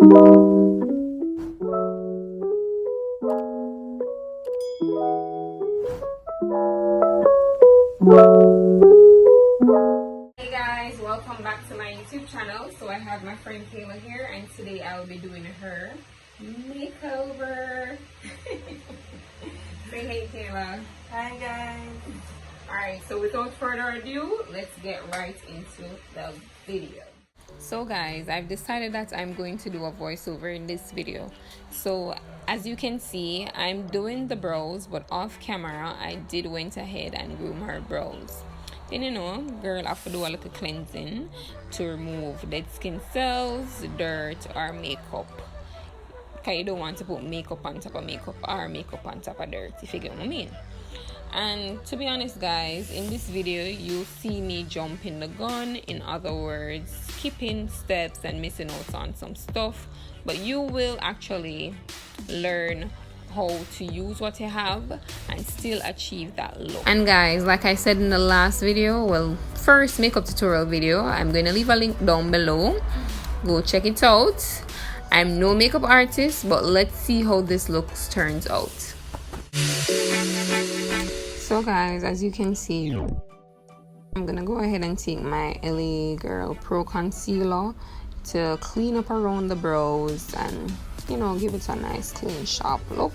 Hey guys, welcome back to my YouTube channel. So I have my friend Kayla here, and today I will be doing her makeover. Say hey Kayla. Hi guys. Alright, so without further ado, let's get right into the video. So guys, I've decided that I'm going to do a voiceover in this video. So as you can see, I'm doing the brows, but off camera I did went ahead and groom her brows. Then you know, girl have to do a little cleansing to remove dead skin cells, dirt, or makeup. Because you don't want to put makeup on top of makeup or makeup on top of dirt, if you get what I mean. And to be honest guys, in this video you'll see me jumping the gun, in other words skipping steps and missing out on some stuff, but you will actually learn how to use what you have and still achieve that look. And guys, like I said in the last video, well, first makeup tutorial video, I'm going to leave a link down below. Go check it out. I'm no makeup artist, but let's see how this looks turns out. So guys, as you can see, I'm gonna go ahead and take my LA Girl Pro Concealer to clean up around the brows and, you know, give it a nice clean sharp look.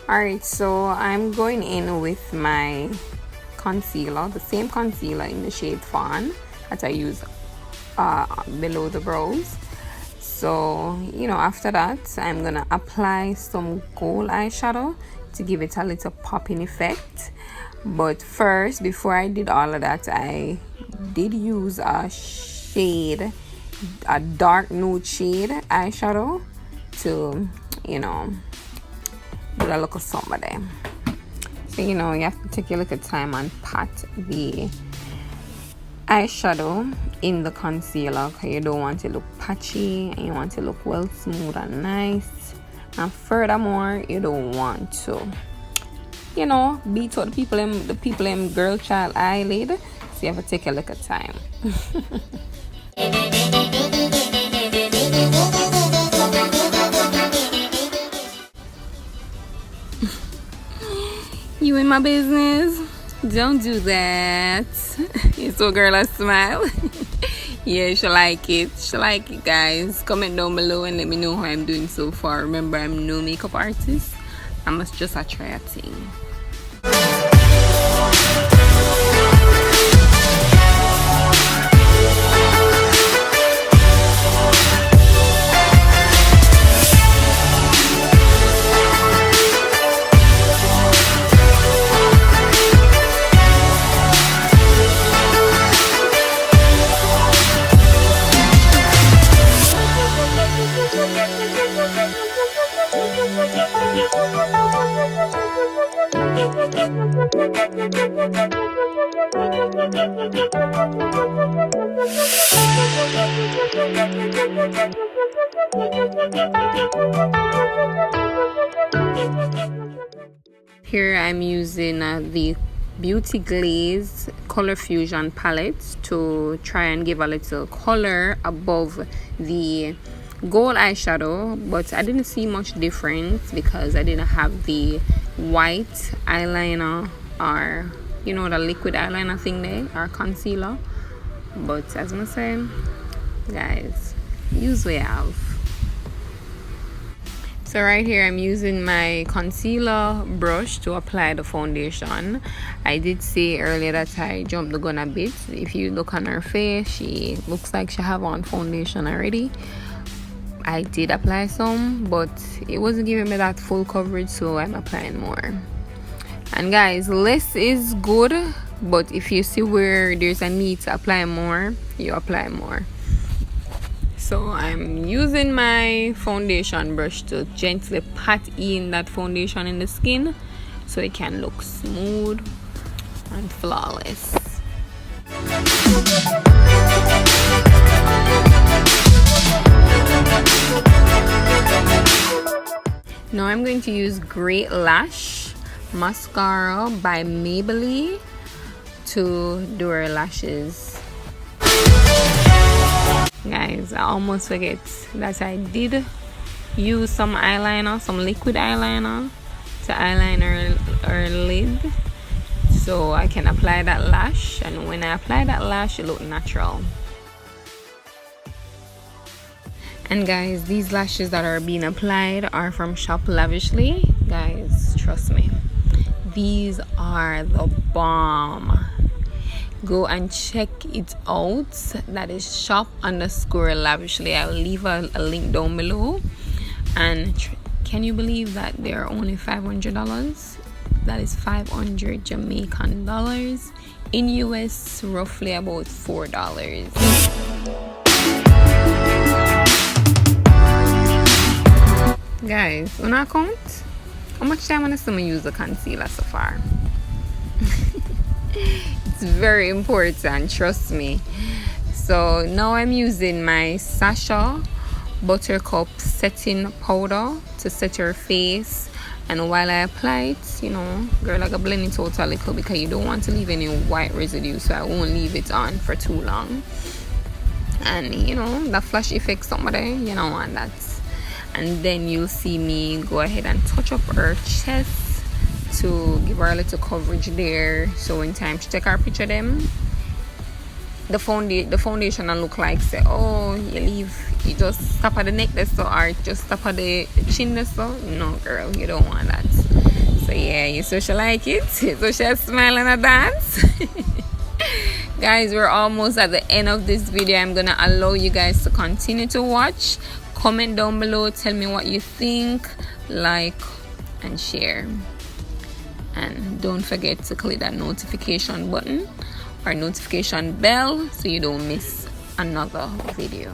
Alright, so I'm going in with my concealer, the same concealer in the shade Fawn that I use below the brows. So, you know, after that, I'm gonna apply some gold eyeshadow to give it a little popping effect. But first, before I did all of that, I did use a dark nude shade eyeshadow to, you know, do a look of something there. So, you know, you have to take a look at time and pat the eyeshadow in the concealer, because you don't want it to look patchy and you want it to look well smooth and nice. And furthermore, you don't want to, you know, beat out the people in girl child eyelid. So you have to take a look at time. You in my business? Don't do that. You saw girl a smile. Yeah, she like it. She like it, guys. Comment down below and let me know how I'm doing so far. Remember, I'm no makeup artist. I'm just a try a thing. Here I'm using the Beauty Glaze Color Fusion palette to try and give a little color above the gold eyeshadow, but I didn't see much difference because I didn't have the white eyeliner, or you know, the liquid eyeliner thing there, or concealer. But as I say, guys, use what you have. So right here I'm using my concealer brush to apply the foundation. I did say earlier that I jumped the gun a bit. If you look on her face, she looks like she have on foundation already. I did apply some, but it wasn't giving me that full coverage, so I'm applying more. And guys, less is good, but if you see where there's a need to apply more, you apply more. So I'm using my foundation brush to gently pat in that foundation in the skin so it can look smooth and flawless. Now I'm going to use Great Lash Mascara by Maybelline to do our lashes. Guys, I almost forget that I did use some eyeliner, some liquid eyeliner to eyeliner her lid so I can apply that lash, and when I apply that lash it look natural. And guys, these lashes that are being applied are from Shop Lavishly. Guys, trust me, these are the bomb. Go and check it out. That is shop_lavishly. I'll leave a link down below. And can you believe that they're only $500? That is 500 Jamaican dollars. In US, roughly about $4. Guys, when I count how much time I still use the concealer so far. It's very important, trust me. So now I'm using my Sasha Buttercup setting powder to set your face, and while I apply it, you know, girl, I gotta blend it out a little because you don't want to leave any white residue, so I won't leave it on for too long. And you know, the flash effect somebody, you don't want that. And then you'll see me go ahead and touch up her chest to give her a little coverage there, so when time to take our picture them, the foundation will look like, say, oh, you just stop at the neck there, so, or just stop at the chin there, so. No girl, you don't want that. So yeah, you so she like it, so she's smiling and dance. Guys, we're almost at the end of this video. I'm gonna allow you guys to continue to watch. Comment down below, tell me what you think, like and share, and don't forget to click that notification button or notification bell so you don't miss another video.